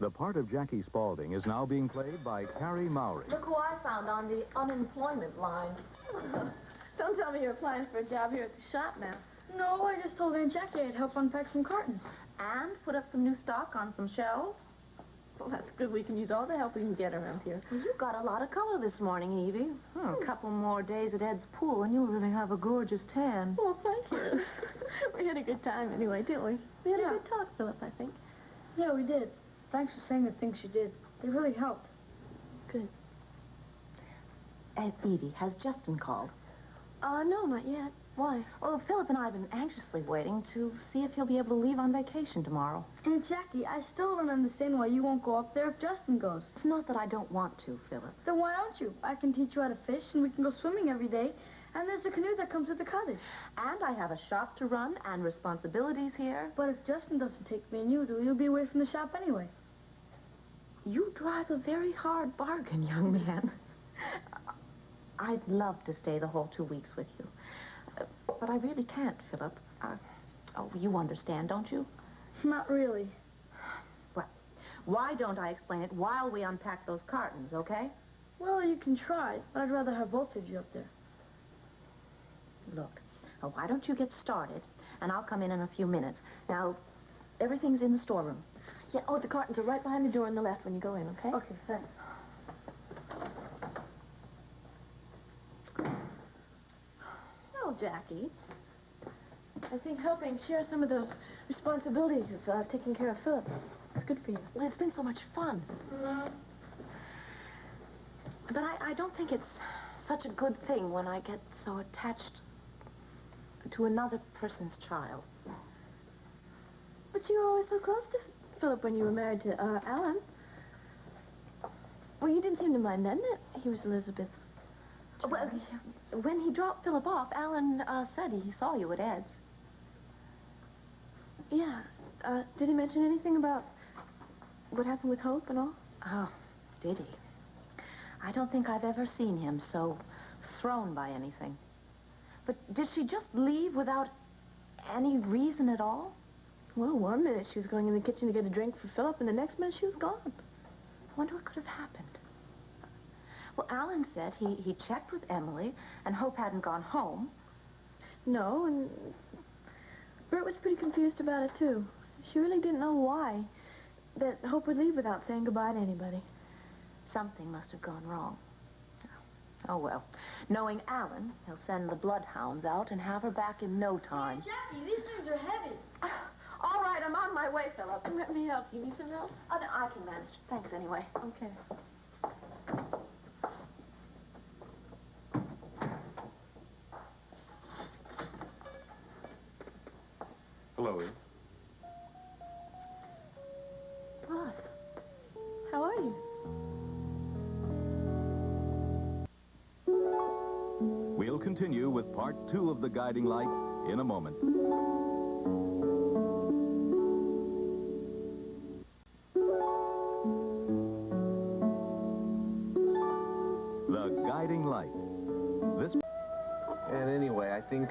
The part of Jackie Spaulding is now being played by Carrie Mowry. Look who I found on the unemployment line. Don't tell me you're applying for a job here at the shop now. No, I just told Aunt Jackie I'd help unpack some cartons. And put up some new stock on some shelves. Well, that's good. We can use all the help we can get around here. Well, you got a lot of color this morning, Evie. A couple more days at Ed's pool, and you'll really have a gorgeous tan. Well, thank you. We had a good time anyway, didn't we? We had a good talk, Philip, I think. Yeah, we did. Thanks for saying the things you did. They really helped. Good. Evie, has Justin called? No, not yet. Why? Well, Philip and I have been anxiously waiting to see if he'll be able to leave on vacation tomorrow. Aunt Jackie, I still don't understand why you won't go up there if Justin goes. It's not that I don't want to, Philip. Then why don't you? I can teach you how to fish, and we can go swimming every day. And there's a canoe that comes with the cottage. And I have a shop to run and responsibilities here. But if Justin doesn't take me and you do, you'll be away from the shop anyway. You drive a very hard bargain, young man. I'd love to stay the whole 2 weeks with you. But I really can't, Philip. Oh, you understand, don't you? Not really. Well, why don't I explain it while we unpack those cartons, okay? Well, you can try, but I'd rather have both of you up there. Look, why don't you get started, and I'll come in a few minutes. Now, everything's in the storeroom. Yeah, the cartons are right behind the door on the left when you go in, okay? Okay, thanks. Well, Jackie, I think helping share some of those responsibilities of taking care of Philip is good for you. Well, it's been so much fun. But I don't think it's such a good thing when I get so attached to another person's child. But you were always so close to Philip when you were married to Alan. Well, you didn't seem to mind then that he was Elizabeth's child. Well, when he dropped Philip off, Alan said he saw you at Ed's. Yeah. Did he mention anything about what happened with Hope and all? Oh, did he? I don't think I've ever seen him so thrown by anything. But did she just leave without any reason at all? Well, one minute she was going in the kitchen to get a drink for Philip, and the next minute she was gone. I wonder what could have happened. Well, Alan said he checked with Emily, and Hope hadn't gone home. No, and Bert was pretty confused about it, too. She really didn't know why that Hope would leave without saying goodbye to anybody. Something must have gone wrong. Oh, well. Knowing Alan, he'll send the bloodhounds out and have her back in no time. Hey, Jackie, these things are heavy. All right, I'm on my way, Philip. Let me help. You need some help? Oh, no, I can manage. Thanks, anyway. Okay. Hello, Eve. Ross, how are you? We'll continue with part 2 of The Guiding Light in a moment. The Guiding Light. This... And anyway, I think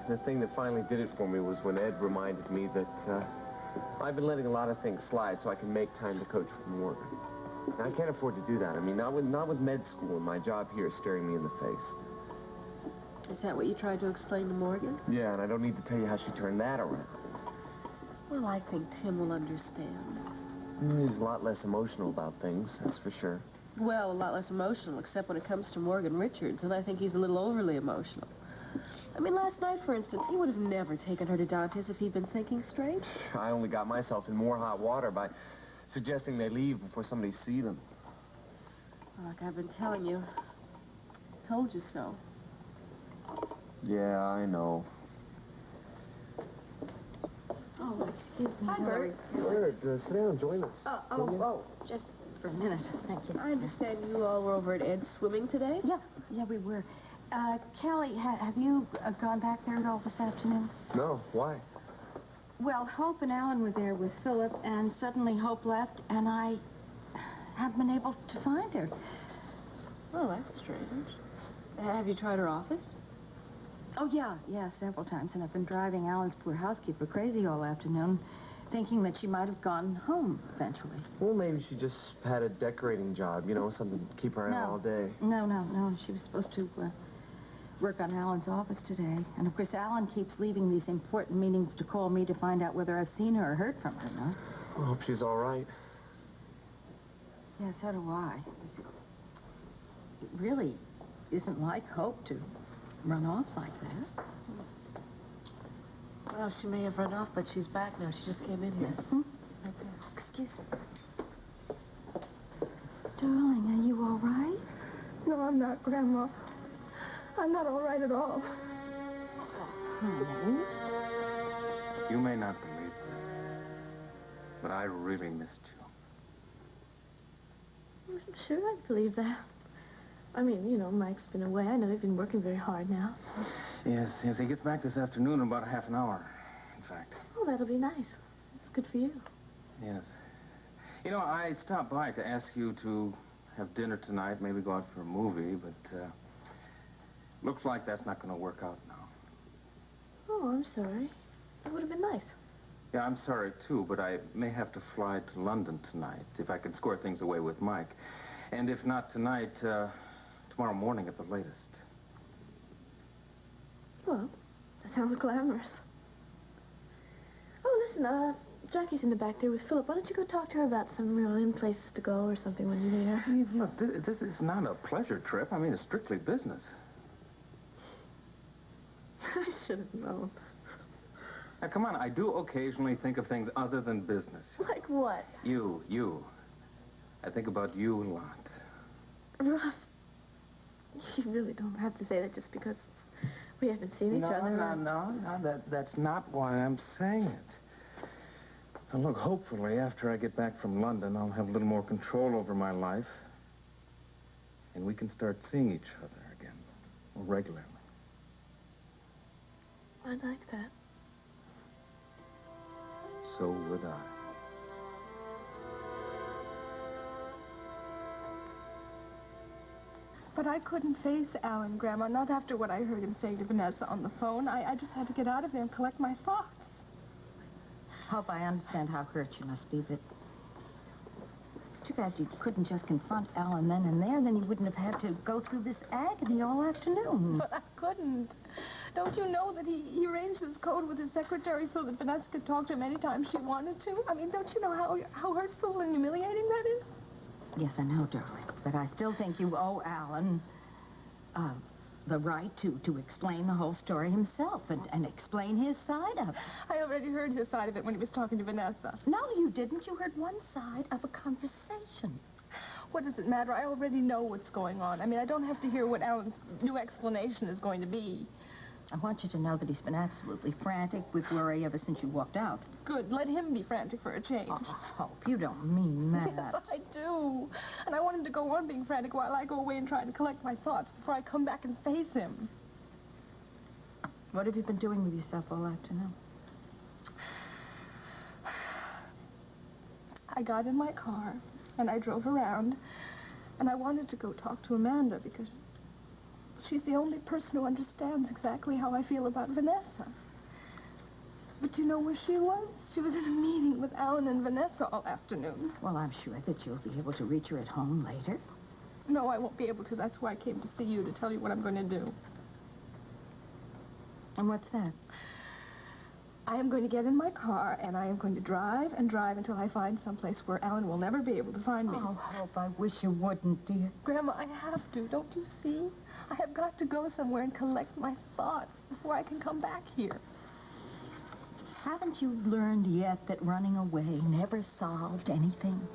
the thing that finally did it for me was when Ed reminded me that I've been letting a lot of things slide so I can make time to coach for Morgan. And I can't afford to do that. I mean, not with med school and my job here staring me in the face. Is that what you tried to explain to Morgan? Yeah, and I don't need to tell you how she turned that around. Well, I think Tim will understand. He's a lot less emotional about things, that's for sure. Well, a lot less emotional, except when it comes to Morgan Richards, and I think he's a little overly emotional. I mean, last night, for instance, he would have never taken her to Dante's if he'd been thinking straight. I only got myself in more hot water by suggesting they leave before somebody sees them. Well, like I've been telling you. Told you so. Yeah, I know. Oh, excuse me. Hi, Bert. Bert, sit down, join us. Just for a minute. Thank you. I understand you all were over at Ed's swimming today? Yeah, we were. Kelly, have you gone back there at all this afternoon? No, why? Well, Hope and Alan were there with Philip, and suddenly Hope left, and I haven't been able to find her. Well, that's strange. Have you tried her office? Oh, yeah, several times, and I've been driving Alan's poor housekeeper crazy all afternoon. thinking that she might have gone home eventually. Well, maybe she just had a decorating job, you know, something to keep her out all day. No. She was supposed to work on Alan's office today. And, of course, Alan keeps leaving these important meetings to call me to find out whether I've seen her or heard from her, no? I hope she's all right. Yeah, so do I. It really isn't like Hope to run off like that. Well, she may have run off, but she's back now. She just came in here. Right there. Excuse me. Darling, are you all right? No, I'm not, Grandma. I'm not all right at all. Honey. You may not believe this, but I really missed you. I'm sure I believe that. I mean, you know, Mike's been away. I know he's been working very hard now. Yes, he gets back this afternoon in about half an hour, in fact. Oh, that'll be nice. It's good for you. Yes. You know, I stopped by to ask you to have dinner tonight, maybe go out for a movie, but, looks like that's not going to work out now. Oh, I'm sorry. That would have been nice. Yeah, I'm sorry, too, but I may have to fly to London tonight, if I can square things away with Mike. And if not tonight, tomorrow morning at the latest. Well, that sounds glamorous. Oh, listen, Jackie's in the back there with Philip. Why don't you go talk to her about some real in places to go or something when you meet her? Eve, look, this is not a pleasure trip. I mean, it's strictly business. I should have known. Now, come on, I do occasionally think of things other than business. Like what? You. I think about you a lot. Ross, you really don't have to say that just because we haven't seen each other. No, that's not why I'm saying it. Now, look, hopefully, after I get back from London, I'll have a little more control over my life. And we can start seeing each other again, more regularly. I'd like that. So would I. But I couldn't face Alan, Grandma, not after what I heard him say to Vanessa on the phone. I just had to get out of there and collect my thoughts. Hope I understand how hurt you must be, but it's too bad you couldn't just confront Alan then and there. Then you wouldn't have had to go through this agony all afternoon. But I couldn't. Don't you know that he arranged his code with his secretary so that Vanessa could talk to him anytime she wanted to? I mean, don't you know how hurtful and humiliating that is? Yes, I know, darling. But I still think you owe Alan the right to explain the whole story himself and explain his side of it. I already heard his side of it when he was talking to Vanessa. No, you didn't. You heard one side of a conversation. What does it matter? I already know what's going on. I mean, I don't have to hear what Alan's new explanation is going to be. I want you to know that he's been absolutely frantic with worry ever since you walked out. Good. Let him be frantic for a change. Oh, Hope, you don't mean that. Yes, I do. And I want him to go on being frantic while I go away and try to collect my thoughts before I come back and face him. What have you been doing with yourself all afternoon? I got in my car, and I drove around, and I wanted to go talk to Amanda because she's the only person who understands exactly how I feel about Vanessa. But you know where she was? She was in a meeting with Alan and Vanessa all afternoon. Well, I'm sure that you'll be able to reach her at home later. No, I won't be able to. That's why I came to see you, to tell you what I'm going to do. And what's that? I am going to get in my car, and I am going to drive and drive until I find someplace where Alan will never be able to find me. Oh, Hope, I wish you wouldn't, dear. Grandma, I have to. Don't you see? I have got to go somewhere and collect my thoughts before I can come back here. Haven't you learned yet that running away never solved anything?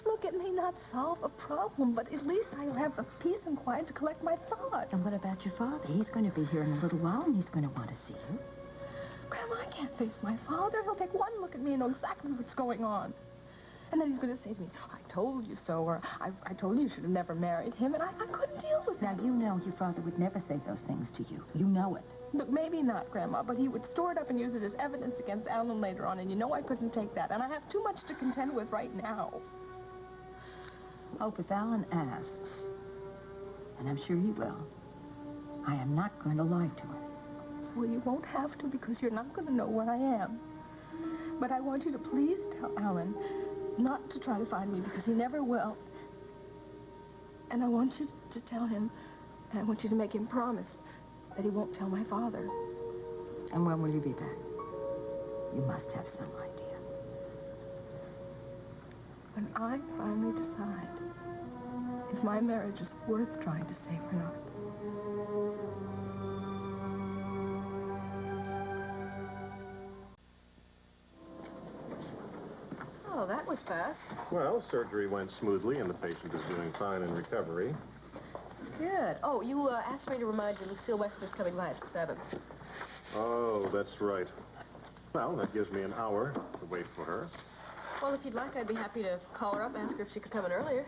Look, it may not solve a problem, but at least I'll have the peace and quiet to collect my thoughts. And what about your father? He's going to be here in a little while, and he's going to want to see you. Grandma, I can't face my father. He'll take one look at me and know exactly what's going on. And then he's going to say to me, I told you so, or I told you you should have never married him, and I couldn't deal with Now, that. you know your father would never say those things to you. You know it. Look, maybe not, Grandma, but he would store it up and use it as evidence against Alan later on, and you know I couldn't take that, and I have too much to contend with right now. Hope, if Alan asks, and I'm sure he will, I am not going to lie to him. Well, you won't have to because you're not going to know where I am. But I want you to please tell Alan not to try to find me because he never will. And I want you to tell him, and I want you to make him promise that he won't tell my father. And when will you be back? You must have some idea. When I finally decide if my marriage is worth trying to save or not. Oh, that was fast. Well, surgery went smoothly, and the patient is doing fine in recovery. Good. Oh, you asked me to remind you Lucille Wexler's coming by at 7. Oh, that's right. Well, that gives me an hour to wait for her. Well, if you'd like, I'd be happy to call her up, ask her if she could come in earlier.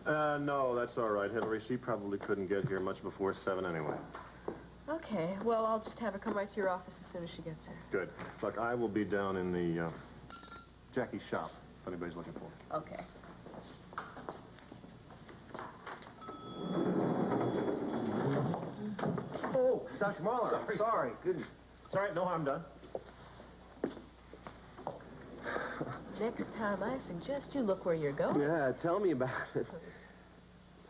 No, that's all right, Hillary. She probably couldn't get here much before 7 anyway. Okay. Well, I'll just have her come right to your office as soon as she gets here. Good. Look, I will be down in the Jackie's shop if anybody's looking for her. Okay. Oh, Dr. Mahler. Sorry. Goodness. It's all right. No harm done. Next time, I suggest you look where you're going. Yeah, tell me about it.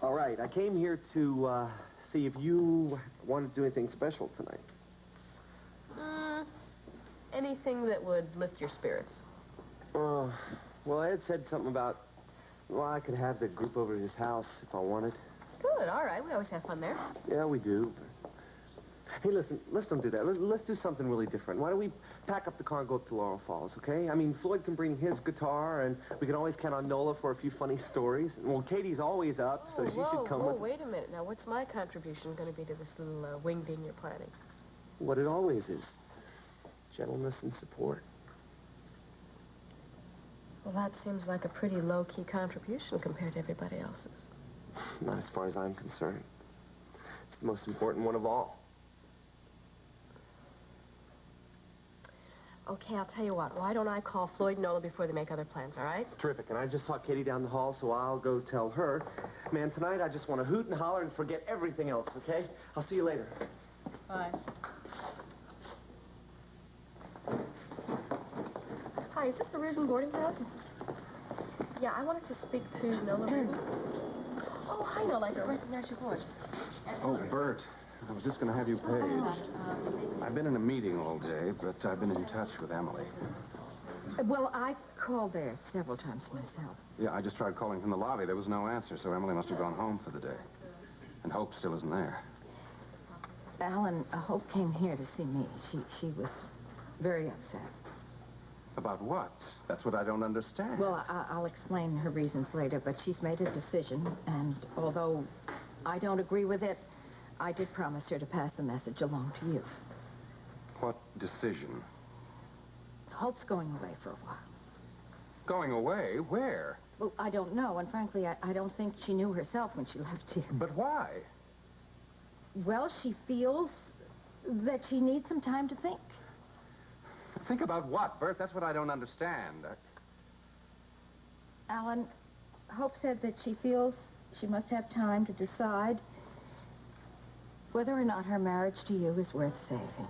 All right, I came here to see if you wanted to do anything special tonight. Anything that would lift your spirits. Well, Ed said something about, well, I could have the group over at his house if I wanted. Good. All right. We always have fun there. Yeah, we do. Hey, listen, let's don't do that. Let's do something really different. Why don't we pack up the car and go up to Laurel Falls, okay? I mean, Floyd can bring his guitar, and we can always count on Nola for a few funny stories. Well, Katie's always up, so she should come with... Wait a minute. Now, what's my contribution going to be to this little wingding you're planning? What it always is. Gentleness and support. Well, that seems like a pretty low-key contribution compared to everybody else's. Not as far as I'm concerned. It's the most important one of all. Okay, I'll tell you what. Why don't I call Floyd and Nola before they make other plans, all right? Terrific. And I just saw Katie down the hall, so I'll go tell her. Man, tonight I just want to hoot and holler and forget everything else, okay? I'll see you later. Bye. Hi, is this the Ridgeland boarding house? Yeah, I wanted to speak to Nola. Oh, hi, Nola. I don't recognize your voice. Oh, Bert, I was just going to have you paged. I've been in a meeting all day, but I've been in touch with Emily. Well, I called there several times myself. Yeah, I just tried calling from the lobby. There was no answer, so Emily must have gone home for the day. And Hope still isn't there. Alan, Hope came here to see me. She was very upset. About what? That's what I don't understand. Well, I'll explain her reasons later, but she's made a decision, and although I don't agree with it, I did promise her to pass the message along to you. What decision? Hope's going away for a while. Going away? Where? Well, I don't know, and frankly, I don't think she knew herself when she left here. But why? Well, she feels that she needs some time to think. Think about what, Bert? That's what I don't understand. Alan, Hope said that she feels she must have time to decide whether or not her marriage to you is worth saving.